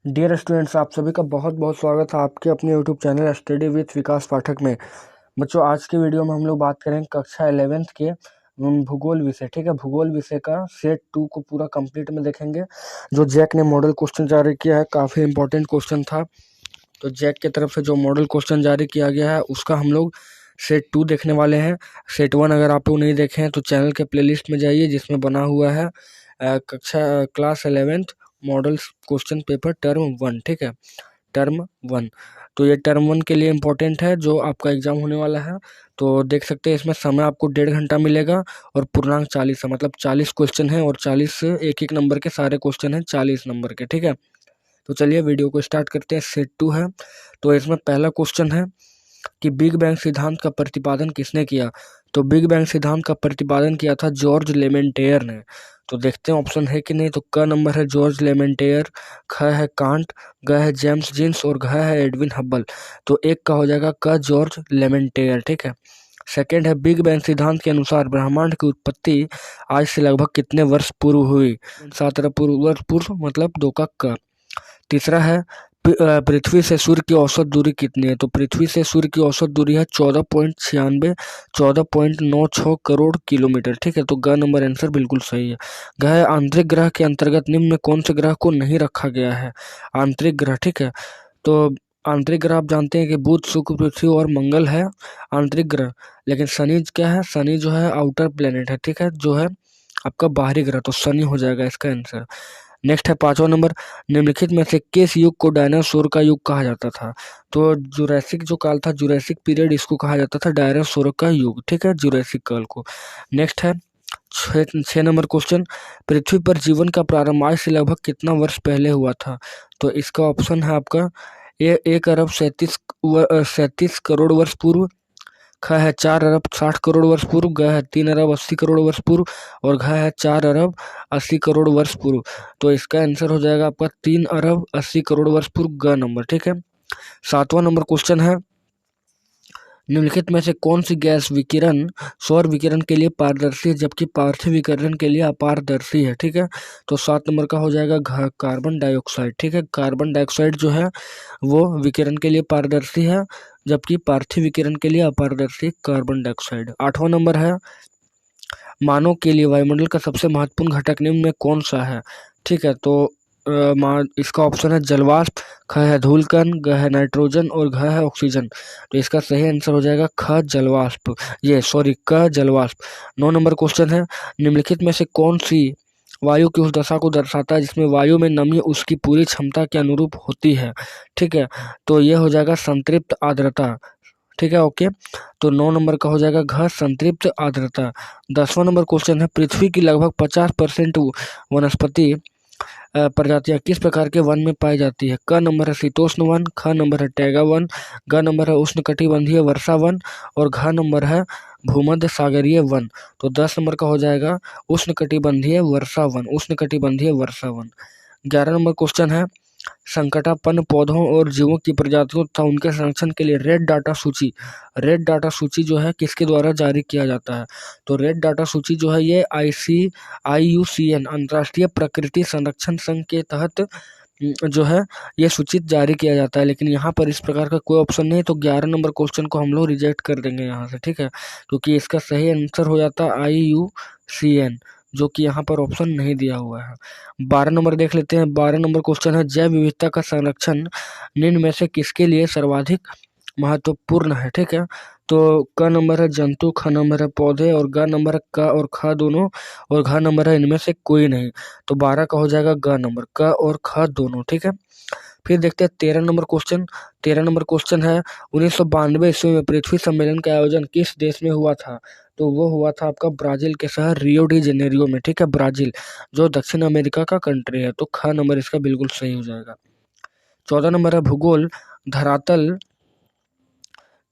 Dear students, आप सभी का बहुत बहुत स्वागत है आपके अपने यूट्यूब चैनल स्टडी विथ विकास पाठक में। बच्चों, आज के वीडियो में हम लोग बात करेंगे कक्षा 11th के भूगोल विषय। ठीक है, भूगोल विषय का सेट 2 को पूरा कंप्लीट में देखेंगे। जो जैक ने मॉडल क्वेश्चन जारी किया है, काफ़ी इंपॉर्टेंट क्वेश्चन था। तो जैक की तरफ से जो मॉडल क्वेश्चन जारी किया गया है उसका हम लोग सेट 2 देखने वाले हैं। सेट 1 अगर आप लोग नहीं देखे हैं तो चैनल के प्लेलिस्ट में जाइए, जिसमें बना हुआ है कक्षा class 11th model question paper term 1। ठीक है, टर्म 1। तो ये टर्म 1 के लिए इम्पोर्टेंट है, जो आपका एग्जाम होने वाला है। तो देख सकते हैं इसमें समय आपको 1.5 घंटा मिलेगा और पूर्णांक 40 है, मतलब 40 क्वेश्चन है और 40 से एक नंबर के सारे क्वेश्चन हैं 40 नंबर के। ठीक है, तो चलिए वीडियो को स्टार्ट करते हैं। सेट 2 है, तो इसमें पहला क्वेश्चन है कि बिग बैंग सिद्धांत का प्रतिपादन किसने किया। तो बिग बैंग सिद्धांत का प्रतिपादन किया था जॉर्ज लेमेंटेयर ने। तो देखते हैं ऑप्शन है कि नहीं। तो क नंबर है जॉर्ज लेमेंटेयर, ख है कांट, ग है जेम्स जीन्स और घ है एडविन हब्बल। तो एक का हो जाएगा क जॉर्ज लेमेंटेयर। ठीक है। सेकेंड है बिग बैंग सिद्धांत के अनुसार ब्रह्मांड की उत्पत्ति आज से लगभग कितने वर्ष पूर्व हुई। 7 अरब वर्ष पूर्व, मतलब 2 का क। तीसरा है पृथ्वी से सूर्य की औसत दूरी कितनी है। तो पृथ्वी से सूर्य की औसत दूरी है 14.96 करोड़ किलोमीटर। ठीक है, तो ग नंबर आंसर बिल्कुल सही है। ग है आंतरिक ग्रह के अंतर्गत निम्न में कौन से ग्रह को नहीं रखा गया है। आंतरिक ग्रह, ठीक है, तो आंतरिक ग्रह आप जानते हैं कि बुध, शुक्र, पृथ्वी और मंगल है आंतरिक ग्रह। लेकिन शनि क्या है, शनि जो है आउटर प्लेनेट है। ठीक है, जो है आपका बाहरी ग्रह, तो शनि हो जाएगा इसका आंसर। नेक्स्ट है 5वां नंबर, निम्नलिखित में से किस युग को डायनासोर का युग कहा जाता था। तो जुरैसिक जो काल था, जुरैसिक पीरियड, इसको कहा जाता था डायनासोर का युग। ठीक है, जुरैसिक काल को। नेक्स्ट है 6 नंबर क्वेश्चन, पृथ्वी पर जीवन का प्रारंभ आज से लगभग कितना वर्ष पहले हुआ था। तो इसका ऑप्शन है आपका 1 अरब 37 करोड़ वर्ष पूर्व, ख है 4 अरब 60 करोड़ वर्ष पूर्व, ग है 3 अरब 80 करोड़ वर्ष पूर्व और घ है 4 अरब 80 करोड़ वर्ष पूर्व। तो इसका आंसर हो जाएगा आपका 3 अरब 80 करोड़ वर्ष पूर्व, ग नंबर। ठीक है। 7वां नंबर क्वेश्चन है, निम्नलिखित में से कौन सी गैस विकिरण सौर विकिरण के लिए पारदर्शी है जबकि पार्थिव विकिरण के लिए अपारदर्शी है। ठीक है, तो 7 नंबर का हो जाएगा घ, कार्बन डाइऑक्साइड। ठीक है, कार्बन डाइऑक्साइड जो है वो विकिरण के लिए पारदर्शी है जबकि पार्थिव विकिरण के लिए अपारदर्शी कार्बन डाइऑक्साइड। 8वां नंबर है, मानव के लिए वायुमंडल का सबसे महत्वपूर्ण घटक निम्न में कौन सा है। ठीक है, तो इसका ऑप्शन है जलवाष्प, ख है धूलकण, ग है नाइट्रोजन और घ है ऑक्सीजन। तो इसका सही आंसर हो जाएगा ख जलवाष्प, क जलवाष्प। 9 नंबर क्वेश्चन है, निम्नलिखित में से कौन सी वायु की उस दशा को दर्शाता है जिसमें वायु में नमी उसकी पूरी क्षमता के अनुरूप होती है। ठीक है, तो ये हो जाएगा संतृप्त आर्द्रता। ठीक है, ओके। तो 9 नंबर का हो जाएगा घ, संतृप्त आर्द्रता। 10वां नंबर क्वेश्चन है, पृथ्वी की लगभग 50% वनस्पति प्रजातियां किस प्रकार के वन में पाई जाती है। क नंबर है शीतोष्ण वन, ख नंबर है टैगा वन, ग नंबर है उष्णकटिबंधीय वर्षा वन और घ नंबर है भूमध्य सागरीय वन। तो 10 नंबर का हो जाएगा उष्णकटिबंधीय वर्षा वन, उष्णकटिबंधीय वर्षा वन। 11 नंबर क्वेश्चन है, संकटापन्न पौधों और जीवों की प्रजातियों तथा उनके संरक्षण के लिए रेड डाटा सूची जो है किसके द्वारा जारी किया जाता है। तो रेड डाटा सूची जो है ये IUCN अंतर्राष्ट्रीय प्रकृति संरक्षण संघ के तहत जो है ये सूचित जारी किया जाता है। लेकिन यहाँ पर इस प्रकार का कोई ऑप्शन नहीं, तो 11 नंबर क्वेश्चन को हम लोग रिजेक्ट कर देंगे यहाँ से। ठीक है, क्योंकि इसका सही आंसर हो जाता है IUCN, जो कि यहाँ पर ऑप्शन नहीं दिया हुआ है। 12 नंबर देख लेते हैं। 12 नंबर क्वेश्चन है, जैव विविधता का संरक्षण निम्न में से किसके लिए सर्वाधिक महत्वपूर्ण है। ठीक है, तो क नंबर है जंतु, ख नंबर है पौधे और ग नंबर है क और ख दोनों और घ नंबर है इनमें से कोई नहीं। तो 12 का हो जाएगा ग नंबर, क और ख दोनों। ठीक है, फिर देखते हैं 13 नंबर क्वेश्चन। 13 नंबर क्वेश्चन है, 1992 ईस्वी में पृथ्वी सम्मेलन का आयोजन किस देश में हुआ था। तो वो हुआ था आपका ब्राजील के शहर रियो डी जेनेरियो में। ठीक है, ब्राजील जो दक्षिण अमेरिका का कंट्री है। तो ख नंबर इसका बिल्कुल सही हो जाएगा। 14 नंबर है, भूगोल धरातल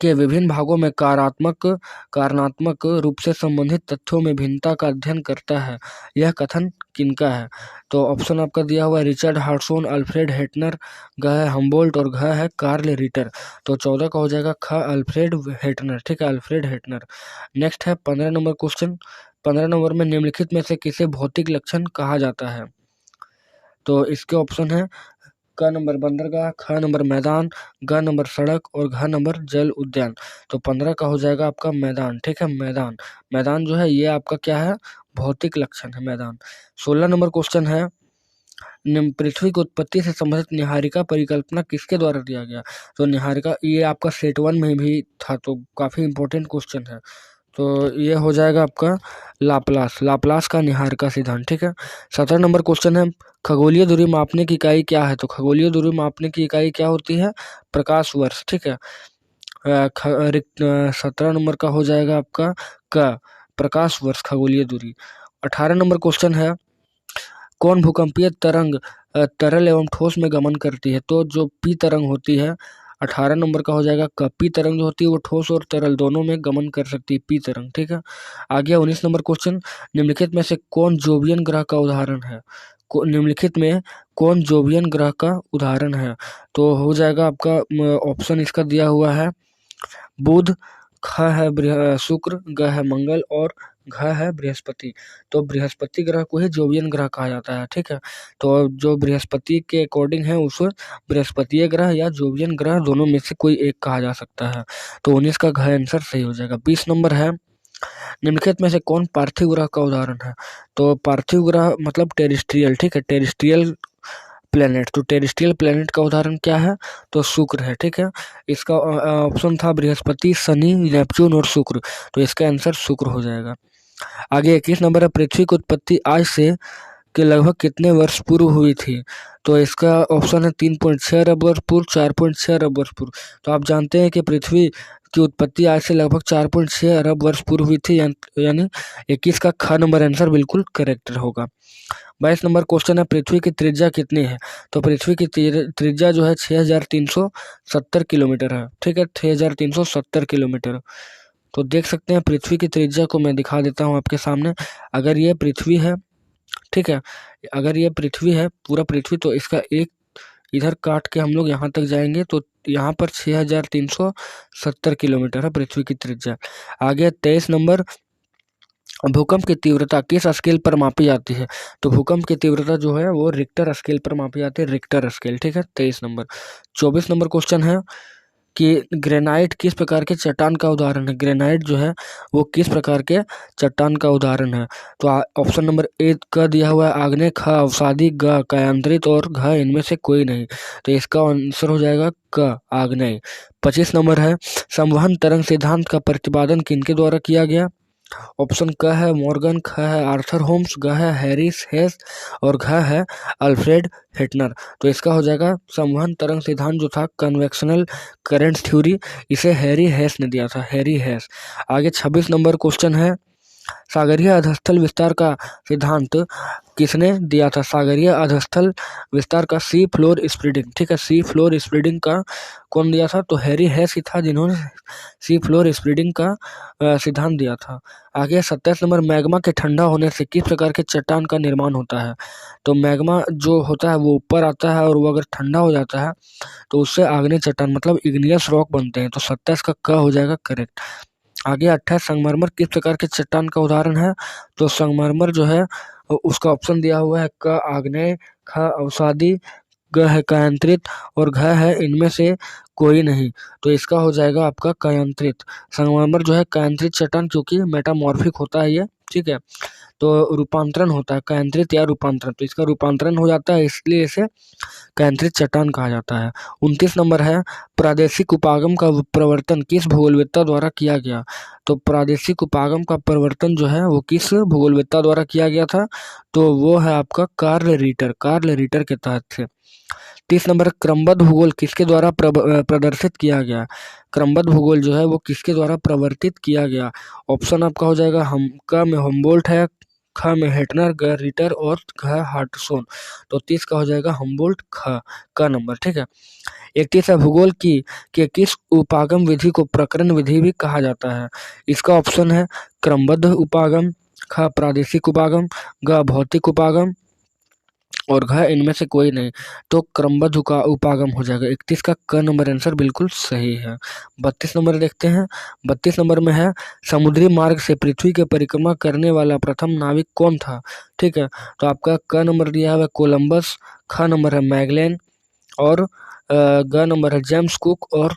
के विभिन्न भागों में कारणात्मक रूप से संबंधित तथ्यों में भिन्नता का अध्ययन करता है। यह कथन किनका है। तो ऑप्शन आपका दिया हुआ है रिचर्ड हार्टसोन, अल्फ्रेड हेटनर, ग है हम्बोल्ट और घ है कार्ल रिटर। तो 14 का हो जाएगा ख, अल्फ्रेड हेटनर। ठीक है, अल्फ्रेड हेटनर। नेक्स्ट है 15 नंबर क्वेश्चन। 15 नंबर में निम्नलिखित में से किसे भौतिक लक्षण कहा जाता है। तो इसके ऑप्शन है क नंबर बंदरगाह, ख नंबर मैदान, ग नंबर सड़क और घ नंबर जल उद्यान। तो 15 का हो जाएगा आपका मैदान। ठीक है, मैदान। मैदान जो है ये आपका क्या है, भौतिक लक्षण है मैदान। 16 नंबर क्वेश्चन है, पृथ्वी की उत्पत्ति से संबंधित निहारिका परिकल्पना किसके द्वारा दिया गया। तो निहारिका ये आपका सेट 1 में भी था, तो काफी इंपॉर्टेंट क्वेश्चन है। तो ये हो जाएगा आपका लाप्लास का निहारिका सिद्धांत। ठीक है। 17 नंबर क्वेश्चन है, खगोलीय दूरी मापने की इकाई क्या है। तो खगोलीय दूरी मापने की इकाई क्या होती है, प्रकाश वर्ष। ठीक है। 17 नंबर का हो जाएगा आपका प्रकाश वर्ष खगोलीय दूरी। 18 नंबर क्वेश्चन है, कौन भूकंपीय तरंग तरल एवं ठोस में गमन करती है। तो जो पी तरंग होती है, 18 नंबर का हो जाएगा पी तरंग जो होती है वो ठोस और तरल दोनों में गमन कर सकती है, पी तरंग। ठीक है। आगे 19 नंबर क्वेश्चन, निम्नलिखित में से कौन जोवियन ग्रह का उदाहरण है। निम्नलिखित में कौन जोवियन ग्रह का उदाहरण है। तो हो जाएगा आपका ऑप्शन इसका दिया हुआ है, बुध, ख है शुक्र, ग है मंगल और घ है बृहस्पति। तो बृहस्पति ग्रह को ही जोवियन ग्रह कहा जाता है। ठीक है। तो जो बृहस्पति के अकॉर्डिंग है उस बृहस्पतिय ग्रह या जोवियन ग्रह दोनों में से कोई एक कहा जा सकता है। तो 19 का घ आंसर सही हो जाएगा। 20 नंबर है, निम्नलिखित में से कौन पार्थिव ग्रह का उदाहरण है। तो पार्थिव ग्रह मतलब टेरेस्ट्रियल। ठीक है, टेरेस्ट्रियल प्लेनेट। तो टेरेस्ट्रियल प्लेनेट का उदाहरण क्या है, तो शुक्र है। ठीक है। इसका ऑप्शन था बृहस्पति, शनि, नेपच्यून और शुक्र। तो इसका आंसर शुक्र हो जाएगा। आगे 21 नंबर है, पृथ्वी की उत्पत्ति आज से के लगभग कितने वर्ष पूर्व हुई थी। तो इसका ऑप्शन है 3.6 अरब वर्ष पूर्व, 4.6 अरब वर्ष पूर्व। तो आप जानते हैं कि पृथ्वी की उत्पत्ति आज से लगभग 4.6 अरब वर्ष पूर्व हुई थी, यानी 21 का ख नंबर आंसर बिल्कुल करेक्ट होगा। 22 नंबर क्वेश्चन है, पृथ्वी की त्रिज्या कितनी है। तो पृथ्वी की त्रिज्या जो है 6370 किलोमीटर है। ठीक है, 6370 किलोमीटर। तो देख सकते हैं पृथ्वी की त्रिज्या को मैं दिखा देता हूँ आपके सामने। अगर ये पृथ्वी है, ठीक है, अगर ये पृथ्वी है पूरा पृथ्वी, तो इसका एक इधर काट के हम लोग यहाँ तक जाएंगे तो यहाँ पर 6370 किलोमीटर है पृथ्वी की त्रिज्या। आगे 23 नंबर, भूकंप की तीव्रता किस स्केल पर मापी जाती है। तो भूकंप की तीव्रता जो है वो रिक्टर स्केल पर मापी जाती है, रिक्टर स्केल। ठीक है, 23 नंबर। 24 नंबर क्वेश्चन है कि ग्रेनाइट किस प्रकार के चट्टान का उदाहरण है। ग्रेनाइट जो है वो किस प्रकार के चट्टान का उदाहरण है। तो ऑप्शन नंबर ए का दिया हुआ है, आग्नेय, ख अवसादी, ग कायांतरित और घ इनमें से कोई नहीं। तो इसका आंसर हो जाएगा क आग्नेय। 25 नंबर है, संवहन तरंग सिद्धांत का प्रतिपादन किनके द्वारा किया गया। ऑप्शन क है मॉर्गन, ख है आर्थर होम्स, ग है हैरिस हेस और घ है अल्फ्रेड हेटनर। तो इसका हो जाएगा संवहन तरंग सिद्धांत जो था कन्वेक्शनल करंट थ्योरी, इसे हैरी हेस ने दिया था, हैरी हेस। आगे 26 नंबर क्वेश्चन है, सागरीय अधस्थल विस्तार का सिद्धांत किसने दिया था। सागरीय अधस्थल विस्तार का सी फ्लोर स्प्रेडिंग। ठीक है, सी फ्लोर स्प्रेडिंग का कौन दिया था, तो हैरी हेस ही था जिन्होंने सी फ्लोर स्प्रेडिंग का सिद्धांत दिया था। आगे 27 नंबर, मैग्मा के ठंडा होने से किस प्रकार के चट्टान का निर्माण होता है। तो मैग्मा जो होता है वो ऊपर आता है और वो अगर ठंडा हो जाता है तो उससे आग्नेय चट्टान मतलब इग्नियस रॉक बनते हैं। तो 27 का क हो जाएगा करेक्ट। आगे 28, संगमरमर किस प्रकार के चट्टान का उदाहरण है। तो संगमरमर जो है उसका ऑप्शन दिया हुआ है क आग्नेय, ख अवसादी, ग है कायांतरित और घ है इनमें से कोई नहीं। तो इसका हो जाएगा आपका कायांतरित। संगमरमर जो है कायांतरित चट्टान, क्योंकि मेटामॉर्फिक होता है ये। ठीक है, तो रूपांतरण होता है कायांतरित या रूपांतरण, तो इसका रूपांतरण हो जाता है इसलिए इसे कायांतरित चट्टान कहा जाता है। 29 नंबर है, प्रादेशिक उपागम का प्रवर्तन किस भूगोलवेत्ता द्वारा किया गया। तो प्रादेशिक उपागम का प्रवर्तन जो है वो किस भूगोलवेत्ता द्वारा किया गया था, तो वो है आपका कार्ल रीटर के तहत से। 30 नंबर, क्रमबद्ध भूगोल किसके द्वारा प्रदर्शित किया गया। क्रमबद्ध भूगोल जो है वो किसके द्वारा प्रवर्तित किया गया। ऑप्शन आपका हो जाएगा क में हम्बोल्ट है, ख में हेटनर, ग रीटर और घ हार्टसोन। तो 30 का हो जाएगा हम्बोल्ट, ख का नंबर। ठीक है, 31 है, भूगोल की के किस उपागम विधि को प्रकरण विधि भी कहा जाता है। इसका ऑप्शन है क्रमबद्ध उपागम, ख प्रादेशिक उपागम, ग भौतिक उपागम और घ इनमें से कोई नहीं। तो क्रमबद्ध उपागम हो जाएगा। 31 का क नंबर आंसर बिल्कुल सही है। 32 नंबर देखते हैं। 32 नंबर में है, समुद्री मार्ग से पृथ्वी की परिक्रमा करने वाला प्रथम नाविक कौन था। ठीक है, तो आपका क नंबर दिया हुआ है कोलंबस, ख नंबर है मैगलेन और ग नंबर है जेम्स कुक और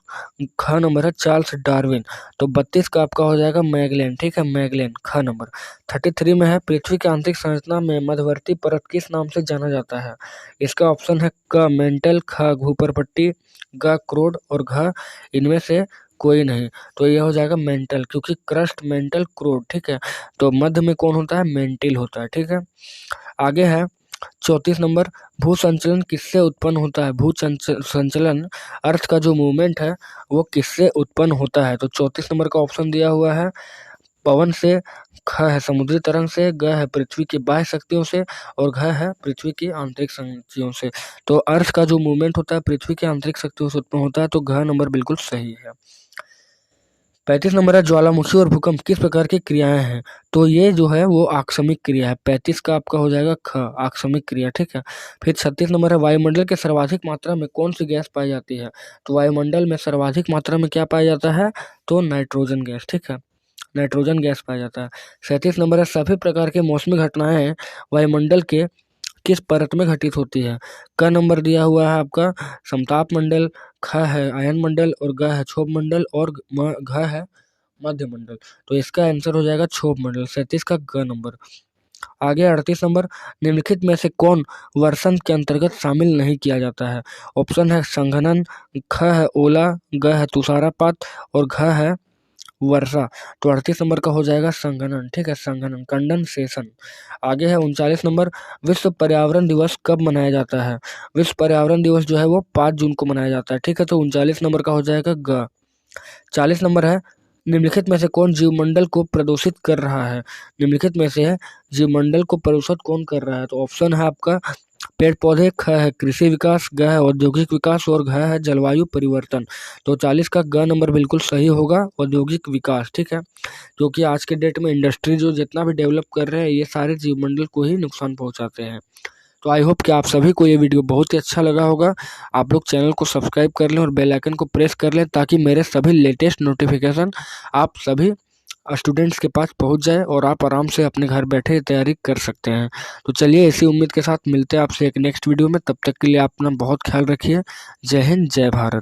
ख नंबर है चार्ल्स डार्विन। तो 32 का आपका हो जाएगा मैगलेन, ठीक है, मैगलेन ख नंबर। 33 में है पृथ्वी की आंतरिक संरचना में मध्यवर्ती परत किस नाम से जाना जाता है। इसका ऑप्शन है क मेंटल, ख घूपरपट्टी, ग क्रोड और घ इनमें से कोई नहीं। तो यह हो जाएगा मेंटल, क्योंकि क्रस्ट मेंटल क्रोड, ठीक है। तो मध्य में कौन होता है, मेंटिल होता है, ठीक है। आगे है 34 नंबर, भू संचलन किससे उत्पन्न होता है। भू संचलन अर्थ का जो मूवमेंट है वो किससे उत्पन्न होता है। तो 34 नंबर का ऑप्शन दिया हुआ है पवन से, ख है समुद्री तरंग से, ग है पृथ्वी की बाह्य शक्तियों से और घ है पृथ्वी की आंतरिक शक्तियों से। तो अर्थ का जो मूवमेंट होता है पृथ्वी की आंतरिक शक्तियों से उत्पन्न होता है, तो घ नंबर बिल्कुल सही है। 35 नंबर है ज्वालामुखी और भूकंप किस प्रकार की क्रियाएं हैं। तो ये जो है वो आकस्मिक क्रिया है। 35 का आपका हो जाएगा ख, आकस्मिक क्रिया, ठीक है। फिर 36 नंबर है वायुमंडल के सर्वाधिक मात्रा में कौन सी गैस पाई जाती है। तो वायुमंडल में सर्वाधिक मात्रा में क्या पाया जाता है, तो नाइट्रोजन गैस, ठीक है, नाइट्रोजन गैस पाया जाता है। 37 नंबर है सभी प्रकार के मौसमी घटनाएं वायुमंडल के किस परत में घटित होती है। क नंबर दिया हुआ है आपका समताप मंडल, ख है आयन मंडल और ग है क्षोभ मंडल और घ है मध्य मंडल। तो इसका आंसर हो जाएगा क्षोभ मंडल, 37 का ग नंबर। आगे 38 नंबर, निम्नलिखित में से कौन वर्षण के अंतर्गत शामिल नहीं किया जाता है। ऑप्शन है संघनन, ख है ओला, ग है तुषारपात और घ है वर्षा। तो 38 नंबर का हो जाएगा संघनन, ठीक है, संघनन, कंडेंसेशन। आगे है 39 नंबर, विश्व पर्यावरण दिवस कब मनाया जाता है। विश्व पर्यावरण दिवस जो है वो 5 जून को मनाया जाता है, ठीक है। तो 39 नंबर का हो जाएगा ग। 40 नंबर है निम्नलिखित में से कौन जीवमंडल को प्रदूषित कर रहा है। निम्नलिखित में से है जीवमंडल को प्रदूषित कौन कर रहा है। तो ऑप्शन है आपका पेड़ पौधे, ख है कृषि विकास, ग है औद्योगिक विकास और घ है जलवायु परिवर्तन। तो 40 का ग नंबर बिल्कुल सही होगा, औद्योगिक विकास, ठीक है। क्योंकि आज के डेट में इंडस्ट्री जो जितना भी डेवलप कर रहे हैं ये सारे जीवमंडल को ही नुकसान पहुंचाते हैं। तो आई होप कि आप सभी को ये वीडियो बहुत ही अच्छा लगा होगा। आप लोग चैनल को सब्सक्राइब कर लें और बेल आइकन को प्रेस कर लें ताकि मेरे सभी लेटेस्ट नोटिफिकेशन आप सभी स्टूडेंट्स के पास पहुंच जाए और आप आराम से अपने घर बैठे तैयारी कर सकते हैं। तो चलिए इसी उम्मीद के साथ मिलते हैं आपसे एक नेक्स्ट वीडियो में। तब तक के लिए आप अपना बहुत ख्याल रखिए। जय हिंद, जय भारत।